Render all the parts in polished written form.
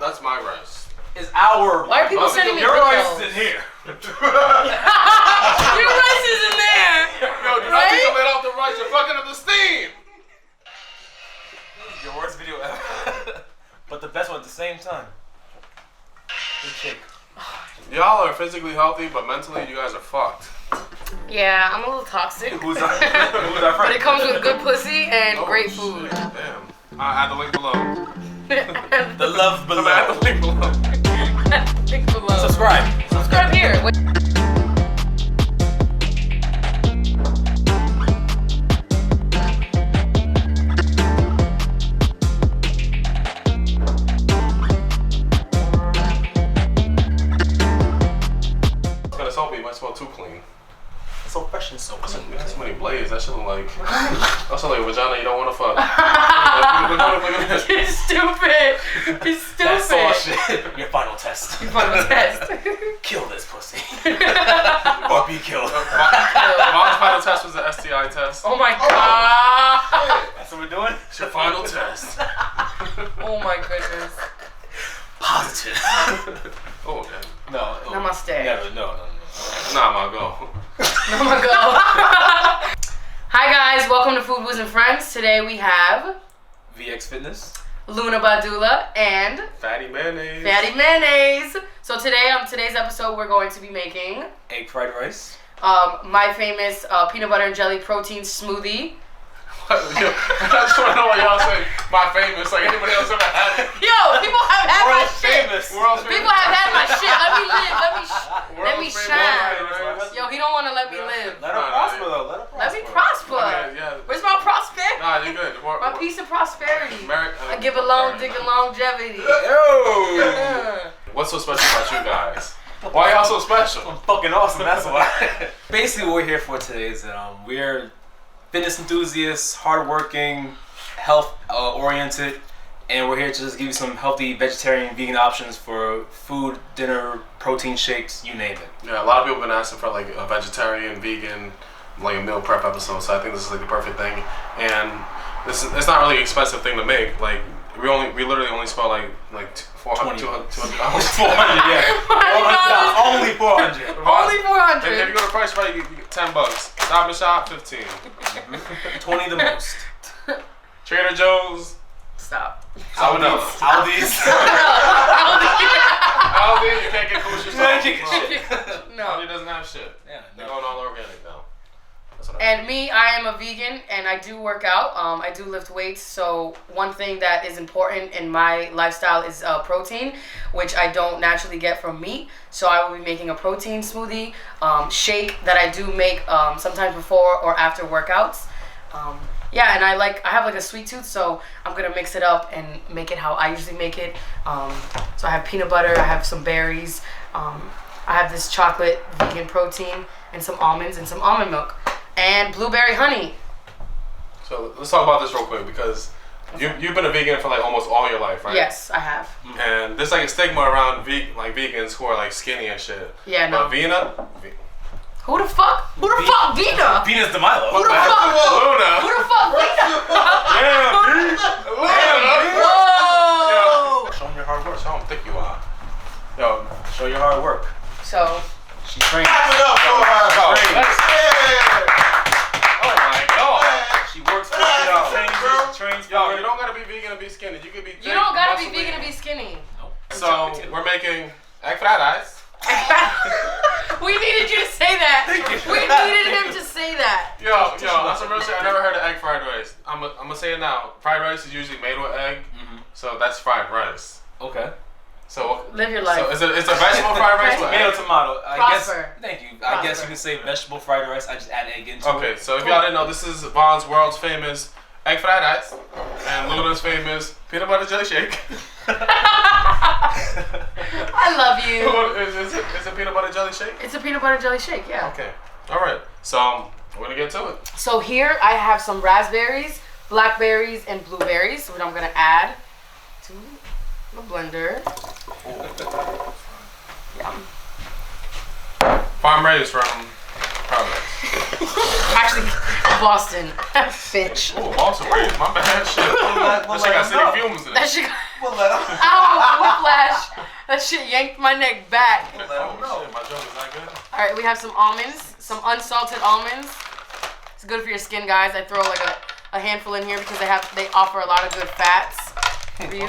That's my rice. It's our. Why are people sending me your rice videos? is in here. Your rice is in there. Yo, do not take the lid off the rice. You're fucking up the steam. Your worst video ever. But the best one at the same time. Good shake. Y'all are physically healthy, but mentally you guys are fucked. Yeah, I'm a little toxic. Who's our friend? But it comes with good pussy and great Shit, food. damn. Add the link below. The love below. Add the link below. Link below. Subscribe. Subscribe here. Wait. Soap, you might smell too clean. It's so fresh and so clean. We got so many blades. That shit look like. That's like a vagina you don't want to fuck. You're stupid. You're stupid. That's all shit. Your final test. Your final test. Kill this pussy. Or be killed. Vaughn's final test was the STI test. Oh my god. That's what we're doing? It's your final test. Oh my goodness. Positive. Oh, okay. No. Namaste. Never. No. Nah, my go. Oh my god. Hi guys, welcome to Food Booze and Friends. Today we have VX Fitness. Luna Badula and Fatty mayonnaise. Fatty Mayonnaise. So today on today's episode we're going to be making Egg fried rice. my famous peanut butter and jelly protein smoothie. Yo, I just want to know why y'all say my famous. Like anybody else ever had it? Yo, people have had my shit. Famous. People have had my shit. Let me live. Let me shine. Famous. Yo, he don't want to let me live. Let her prosper though. Let her prosper. Let me prosper. Yeah. Where's my prosperity? Nah, you're good. My piece of prosperity. I give a Alright. longevity. Yo! What's so special about you guys? Why y'all so special? I'm fucking awesome, that's why. Basically what we're here for today is that we're fitness enthusiasts, hardworking, health oriented, and we're here to just give you some healthy vegetarian, vegan options for food, dinner, protein shakes, you name it. Yeah, a lot of people have been asking for like a vegetarian, vegan, like a meal prep episode, so I think this is like the perfect thing. And it's not really an expensive thing to make. Like we literally only spent like 400, 200, 200 Almost 400, yeah. Only 400. Only 400. If you go to Price Right, you get $10. Stop and Shop, 15. 20 the most. Trader Joe's. Stop. Aldi's. Aldi, you can't get kosher stuff. No. Aldi doesn't have shit. Yeah, They're going all organic now. That's what And me, I am a vegan and I do work out. I do lift weights. So one thing that is important in my lifestyle is protein, which I don't naturally get from meat. So I will be making a protein smoothie shake that I do make sometimes before or after workouts. Yeah, and I have like a sweet tooth, so I'm gonna mix it up and make it how I usually make it. So I have peanut butter, I have some berries, I have this chocolate vegan protein and some almonds and some almond milk and blueberry honey. So let's talk about this real quick because you've been a vegan for like almost all your life, right? Yes, I have. And there's like a stigma around vegans who are like skinny and shit. Yeah, no. But Vina. Who the fuck? Vina? Venus de Milo. Who the fuck? Luna. Who the fuck? Vina? Whoa! Show them your hard work. Show them how thick you are. Yo, show your hard work. So. She trains. Oh my god. She works for it. Trains. Yo, you don't gotta be vegan to be skinny. You could be. You don't gotta be vegan to be skinny. So we're making egg fried rice. We needed you to say that. We needed him to say that. Yo, that's some real shit. I never heard of egg fried rice. I'm gonna say it now. Fried rice is usually made with egg, so that's fried rice. Okay. So live your life. So it's a vegetable fried rice with Tomato, egg. tomato. Prosper. Thank you. I guess you can say vegetable fried rice. I just add egg into it. Okay, so if y'all didn't know, this is Vaughn's world's famous egg fried rice and Luna's famous peanut butter jelly shake. I love you. Is it peanut butter jelly shake? It's a peanut butter jelly shake, yeah. Okay. All right. So we're gonna get to it. So here I have some raspberries, blackberries, and blueberries, which I'm gonna add to the blender. Yum. Farm raised from Providence. Actually, Boston. Bitch. Oh, Boston raised. My bad. Shit. That shit got city fumes in it. That shit. We'll let her. Ow, That shit yanked my neck back. Oh shit, my joke is not good. All right, we have some almonds, some unsalted almonds. It's good for your skin, guys. I throw like a handful in here because they offer a lot of good fats for you.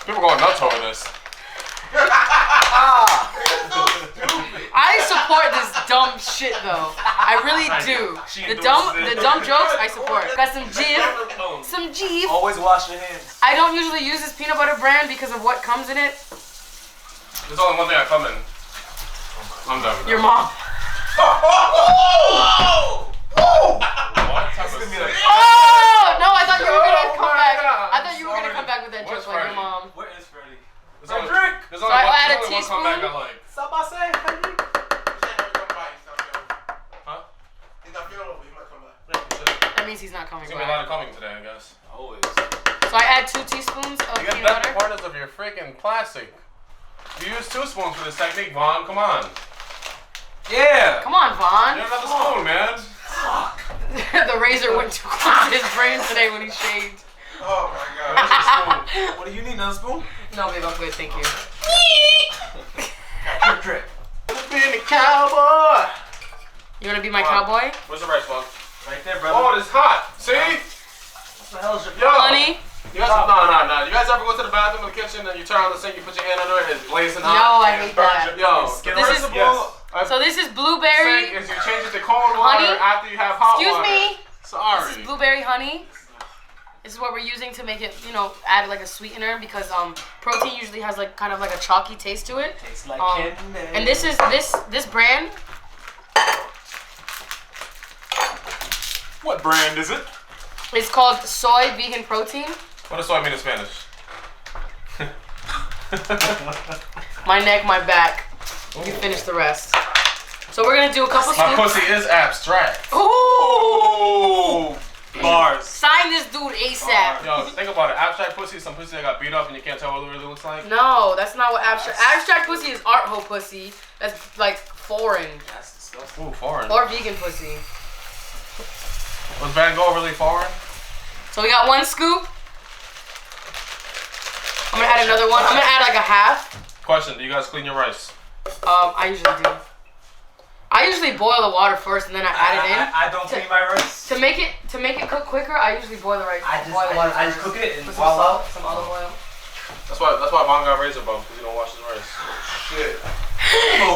People going nuts over this. I support this dumb shit though. I really do. The dumb jokes I support. Got some Jif. Always wash your hands. I don't usually use this peanut butter brand because of what comes in it. There's only one thing I come in. I'm done with Your that. mom. What type of sick? Oh no! I thought you were gonna come back. I thought you were gonna come back with that Where's joke like your Freddie? mom. Where is Freddie? There's only So I add a one teaspoon. comeback I like. Sabase, Freddie. Huh? He's not feeling well, he might come back. Yeah, shit. That means he's not coming There's gonna be a lot back. of coming today, I guess. Always. So I add 2 teaspoons of You got peanut bent the butter. corners of your freaking plastic. You use 2 spoons for this technique, Vaughn. Come on. Yeah. Come on, Vaughn. You have another spoon, man. The razor went too close to his brain today when he shaved. Oh my god. Where's your spoon? What do you need, another spoon? No, babe, I'm good, thank you. Drip, drip. Being a cowboy. You wanna be my Come on. cowboy? Where's the rice, Vaughn? Right there, Oh, brother. it's hot. See? What the hell is your Yo. Honey? You guys, no. You guys ever go to the bathroom in the kitchen and you turn on the sink, you put your hand under it, and it's blazing Yo, hot? I hate that. Yo, Skin the This is- principle of So this is sink blueberry. is you change it to cold water Honey? after you have hot Excuse water. me. Sorry. This is blueberry honey. This is what we're using to make it, add like a sweetener because protein usually has like kind of like a chalky taste to it. Tastes like Um, candy. And this is this brand. What brand is it? It's called soy vegan protein. What does soy mean in Spanish? My neck, my back. You finish the rest. So we're gonna do a couple My scoops. pussy is abstract. Ooh! Bars. Sign this dude ASAP. Yo, think about it. Abstract pussy is some pussy that got beat up and you can't tell what it really looks like. No, that's not what abstract pussy is. Art hoe pussy. That's like foreign That's disgusting. Ooh, foreign. or vegan pussy. Was Van Gogh really foreign? So we got 1 scoop. I'm gonna add another one. I'm gonna add like a half. Question: do you guys clean your rice? I usually do. I usually boil the water first and then I add it in. I don't clean my rice. To make it cook quicker, I usually boil the rice. I just cook it and Put some voila. salt, some olive oil. That's why Von got razor bumps, because he don't wash his rice. Shit. Oh,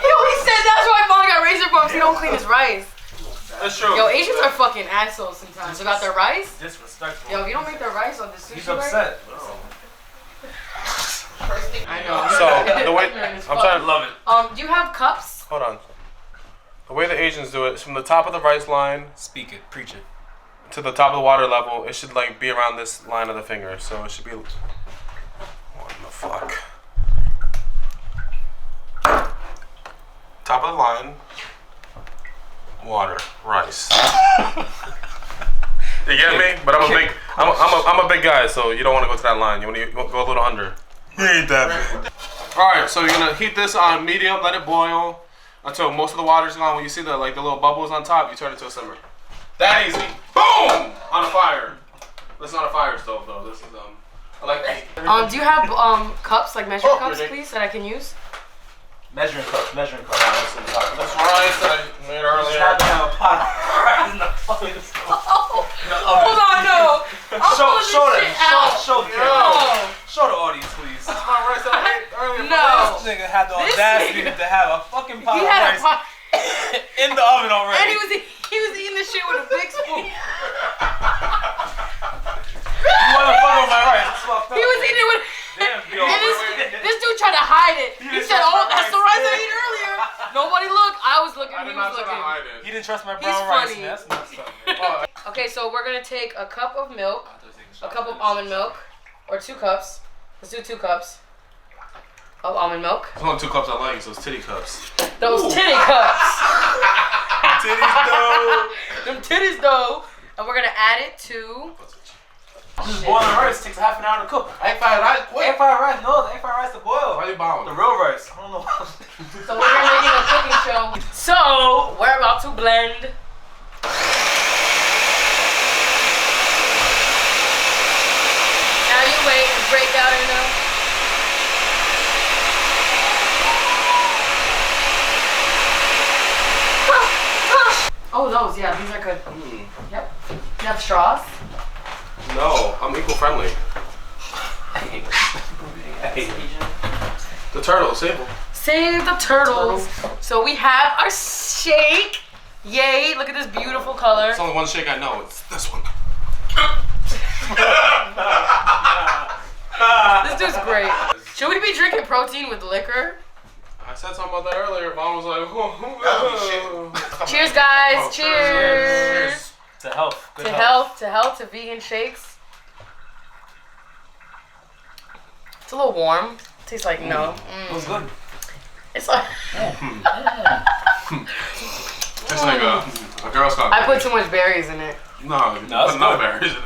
Yo, he said that's why Vaughn got razor bumps. He don't clean his rice. That's true. Yo, Asians are fucking assholes sometimes. They got their rice. Disrespectful. Yo, if you don't make their rice on the sushi, He's upset. I know. So the way Ignorant as I'm fuck. trying to love it. Do you have cups? Hold on. The way the Asians do it is from the top of the rice line Speak it, preach it. to the top of the water level. It should like be around this line of the finger. So it should be. What the fuck? Top of the line. Water, rice. You get me? But I'm a big guy, so you don't want to go to that line. You want to go a little under. He ain't that big. All right, so you're gonna heat this on medium, let it boil until most of the water's gone. When you see the little bubbles on top, you turn it to a simmer. That easy. Boom! On a fire. This is not a fire stove though. This is I like that. Do you have cups like measuring Oh, cups, Rick. please, that I can use? Measuring cup, measuring cup. This rice that I made Just earlier. have to have a pot of rice in the fucking stove. Hold on, no. I'm pulling this Show them. shit out. Show the Yo. camera. Show the audience, please. This is my rice that I made earlier. No. This nigga had the This audacity nigga- to have a fucking pot He of had a rice pot, in the oven already. and he was eating this shit with a big spoon. You wanna fuck with my rice? It's fucked up. He was eating it with. Damn, yo. And this dude tried to hide it. He didn't said, trust "Oh, my that's the rice." rice I ate earlier." Nobody looked. I was looking. I He did not was try to looking. hide He it. didn't trust my He's brown rice. funny. Man. That's messed up, man. Okay, so we're gonna take a cup of milk, a cup of almond milk, or 2 cups. Let's do 2 cups of almond milk. There's only 2 cups I like, so it's titty cups. Those titty cups. Titties though. Them titties though. And we're gonna add it to. Just boiling rice takes half an hour to cook. Egg fried rice, Egg fried rice, no, the egg fried rice to boil. Why you bowing? The real rice. I don't know. So we're making a cooking show. So we're about to blend. Now you wait and break out enough. those. Yeah, these are good. Yep. You have straws? No, I'm equal friendly. The turtle, save them. Save the turtles. So we have our shake. Yay! Look at this beautiful color. It's only one shake I know. It's this one. This dude's great. Should we be drinking protein with liquor? I said something about that earlier. Vaughn was like, Cheers, guys. Oh, cheers. To health. Good To health, to vegan shakes. It's a little warm. Tastes like no. It was good. It's like Tastes like a Girl Scout. I put too much berries in it. No, you put no berries in it.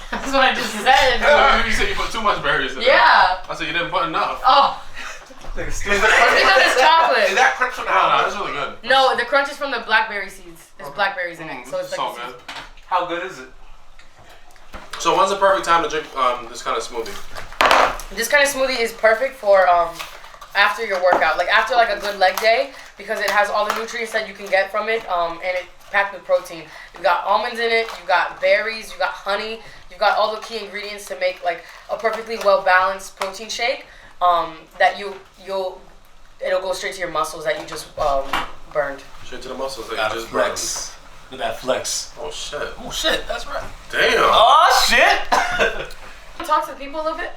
That's what I just said. You said you put too much berries in it. Yeah. I said you didn't put enough. Oh. Is Because it's chocolate. that crunch from the No, house? that's really good. No, the crunch is from the blackberry seeds. There's blackberries in it, so it's like. So good. How good is it? So when's the perfect time to drink this kind of smoothie? This kind of smoothie is perfect for after your workout, like after like a good leg day, because it has all the nutrients that you can get from it, and it's packed with protein. You got almonds in it, you got berries, you got honey, you got all the key ingredients to make like a perfectly well balanced protein shake. That it'll go straight to your muscles that you just burned. Straight to the muscles that Got you just flex. Look at that flex. burned. Oh shit. Oh shit, that's right. Damn. Oh shit! Talk to the people a little bit.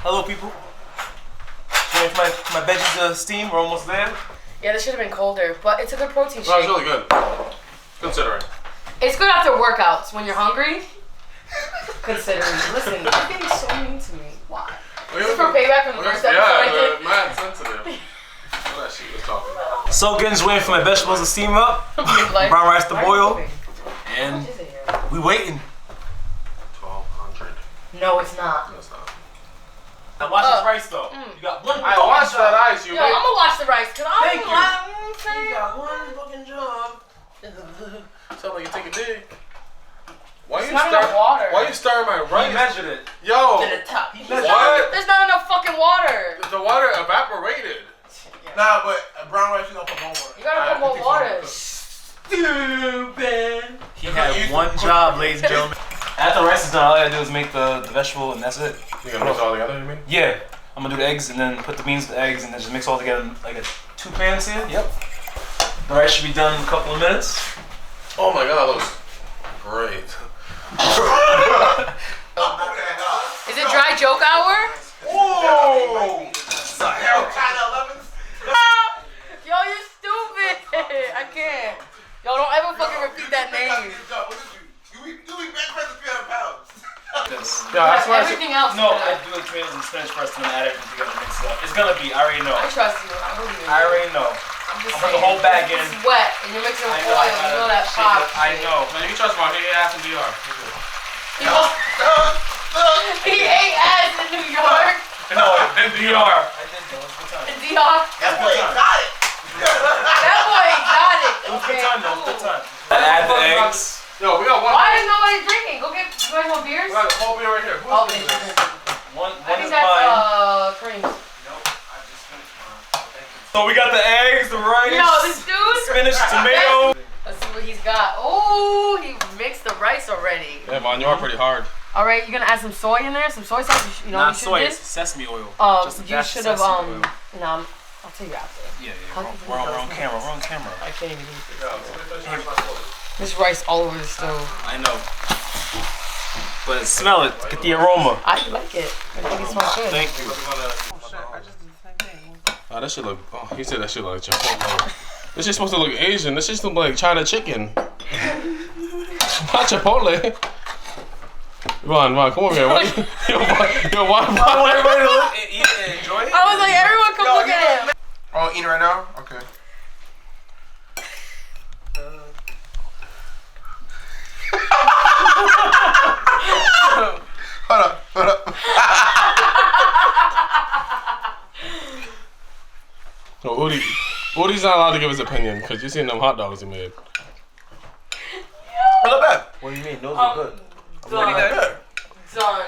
Hello, people. Waiting for my veggies to steam. We're almost there. Yeah, this should have been colder, but it's a good protein No, it's shake. really good. Considering. It's good after workouts when you're hungry. Considering. Listen, you're getting so mean to me. Why? Is this for payback from the first episode I did? Yeah, mad sensitive. What that shit was talking about. So getting waiting for my vegetables to steam up. Like, Brown rice to why are you boil. moving? And How much is it here? we waiting. 1,200. No, it's not. That's not. Now watch this rice though. You got one. I watched that ice. You Yo, I'm gonna watch the rice, cause I'm Thank you. saying. one fucking job. Sound like you take a dig. Why It's you not stir? enough water. Why you stirring my He rice? measured it. Yo, To the top. He measured what? There's not enough fucking water. The water evaporated. Nah, but brown rice, you don't put more water. You gotta put more water. Stupid. He had one job, ladies and gentlemen. After the rice is done, all I gotta do is make the vegetable, and that's it. You gonna mix all together? You mean? Yeah, I'm gonna do the eggs and then put the beans with the eggs and then just mix all together in like a 2 pans here. Yep. The rice should be done in a couple of minutes. Oh my god, that looks great. Is it dry joke hour? Whoa! Yo, you stupid. I can't. Yo, don't ever fucking repeat that name. Yeah, that's why. Everything else. No, I do the tomatoes and spinach first and then add everything together and mix it up. It's gonna be, I already know. I trust you. I believe in you. I already know. I'm just I'll put saying. the whole bag in. It's wet and you're mixing with I know, oil. You know that shit, pop. I know. Man, you can trust my he ass in DR. He ate ass in New York. No, in DR. I did though. It was a good time. In DR. That boy got it. That boy got it. It was a good Okay, time though. It was a cool. good time. Add the eggs. Yo, we got one. Why is nobody drinking? Go get. You guys want beers? We got a whole beer right here. Who's Oh, drinking okay. this? One I think is that's mine. cream. So we got the eggs, the rice, Yo, this dude. spinach, tomato. Let's see what he's got. Oh, he mixed the rice already. Yeah, Vaughn, you are pretty hard. All right, you're gonna add some soy in there, some soy sauce. You know, Not you should soy, did. it's sesame oil. Just a You dash of should have sesame oil. No, I'll tell you after. Yeah, How yeah. can you We're do on those? camera. We're on camera. I can't even eat Yeah, let me finish this rice all over the stove. I know. But smell it. Get the aroma. I like it. I think it smells good. Thank you. Oh, that shit look. Oh, he said that shit like Chipotle. This shit's supposed to look Asian. This shit's look like China chicken. Not Chipotle. Vaughn, come over here. Why? I want everybody to look, eat and enjoy it. I was like, everyone come look at him. Oh, eating right now? Okay. Hold up. So Udi's not allowed to give his opinion because you seen them hot dogs he made. Not bad. What do you mean? Those are good. Done. Done.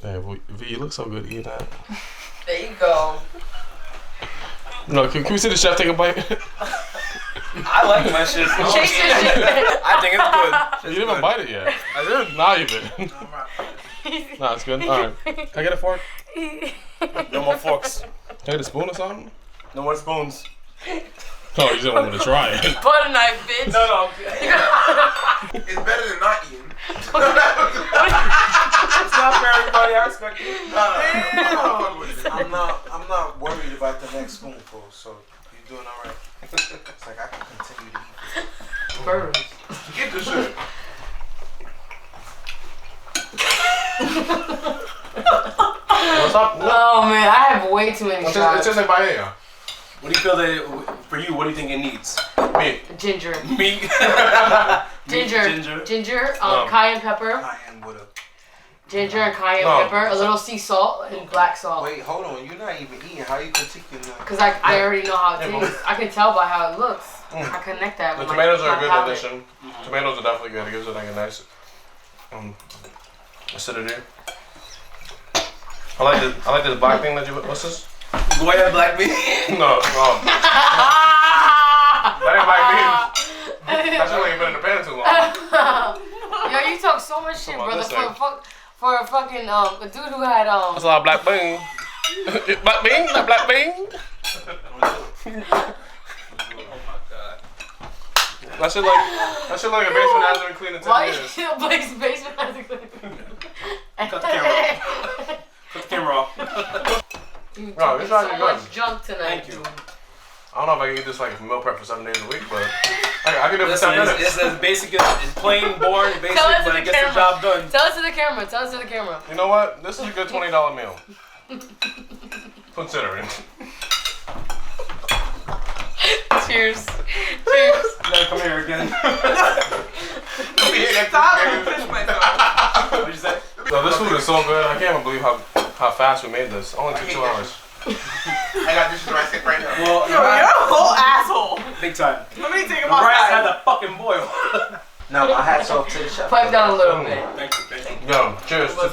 Hey, V, you look so good eating that. There you go. No, can we see the chef take a bite? I like my shit. Chase your shit. I think it's good. You didn't even bite it yet. I did. Nah, you didn't. Nah, it's good. Alright. Can I get a fork? No more forks. Can I get a spoon or something? No more spoons. Oh, you didn't want me to try it. Butter knife, bitch. No. It's better than not eating. It's not for everybody. I respect you. I'm not worried about the next spoonful, so you're doing all right. It's like I can continue to eat. First. Get the shit. What's up? Oh man, I have way too many It's shots. just a paella. What do you feel that for you? What do you think it needs? Meat. Ginger. Meat. Ginger. Cayenne pepper. Cayenne with a... Ginger and cayenne No. pepper. A little sea salt and black salt. Wait, hold on. You're not even eating. How you critiquing that? Cause I already know how it Yeah, tastes. I can tell by how it looks. I connect that The with tomatoes my are a good palate. addition. Tomatoes are definitely good. It gives it like a nice acidity. I like this black thing that you. What's this? Go ahead, black meat. No. That ain't black beans. That shit ain't been in the pan too long. Yo, you talk so much shit, Come on, brother. this thing. For a fucking a dude who had That's a lot of black bean. Black bean? Not black bean? That shit like a basement hasn't been cleaned in 10 why years. Blake's basement has a clean. Cut the camera off. Cut the camera off. You Bro, talking this so right here much good. junk tonight. Thank you. dude. I don't know if I can eat this like meal prep for 7 days a week, but I can do it for Listen, 10 minutes. it's as basic as it's plain, boring, basic, Tell it to but the it gets the camera. job done. Tell it to the camera. Tell it to the camera. You know what? This is a good $20 meal. Considering. Cheers. Cheers. You gotta come here again. What'd you say? So this food is so good. I can't even believe how fast we made this. Only took 2 hours. I got this rice cake right now. Well, Yo, you're a whole asshole. big time. Let me take The him rice had outside. to fucking boil. No, my hat's off to the chef. Pipe down a little bit. Thank you. Yo, cheers to the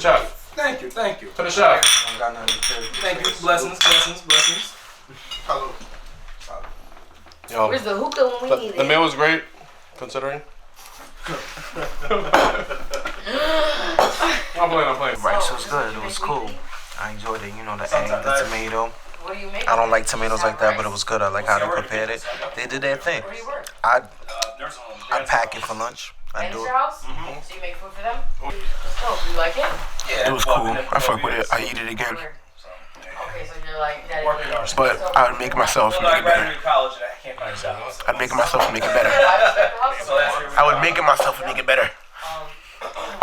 chef. Thank you. To the chef. I don't got nothing to carry. Thank you. Blessings. Hello. Yo, Where's the hookah when we eat the it? meal was great, considering. I'm playing. Rice was good. It was cool. I enjoyed it. You know, the egg, the tomato. What do you make? I don't like tomatoes like that, but it was good. I like how they prepared it. They did their thing. Where do you work? I pack it for lunch. I And do it's it. your house? So you make food for them? Let's go. You like it? Yeah, It was cool. I fuck with it. I eat it again. Okay, so you're like that. But I would make it myself and make it better. college and I can't find a job. I'd make it myself and make it better. I would make it myself and make it better.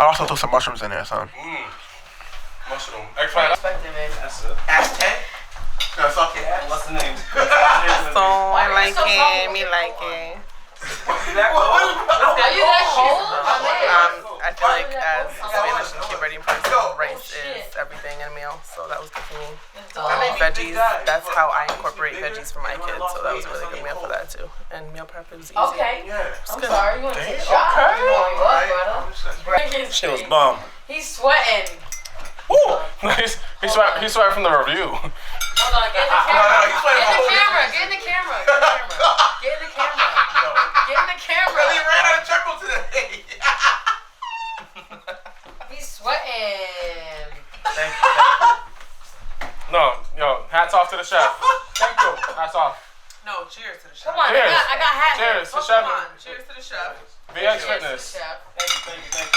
I'd also throw some mushrooms in there, son. Mushroom. Egg fried. Respect it, man. That's it. Aztec? No, it's okay. What's the name? So Why I are you like so it, complicated? me like it. Are you that cold? I feel like as a Spanish and Cuban person, rice is everything in a meal, so that was good for me. Veggies, that's how I incorporate veggies for my kids, so that was a really good meal for that too. And meal prep, it was easy. Okay. Yeah. I'm sorry. You want to take a shot? Okay. Shit was bomb. He's sweating. He's sweating from the review. Hold on. Get in the camera. Get in the camera. Get in the camera. Get in the camera. Get in the camera. He ran out of charcoal today. He's sweating. Thank you. No, yo, hats off to the chef. Thank you. Hats off. No, cheers to the chef. Come on. Cheers. I got hat. Cheers to Come chef. on. Cheers to the chef. VX Cheers to Fitness. chef. Thank you.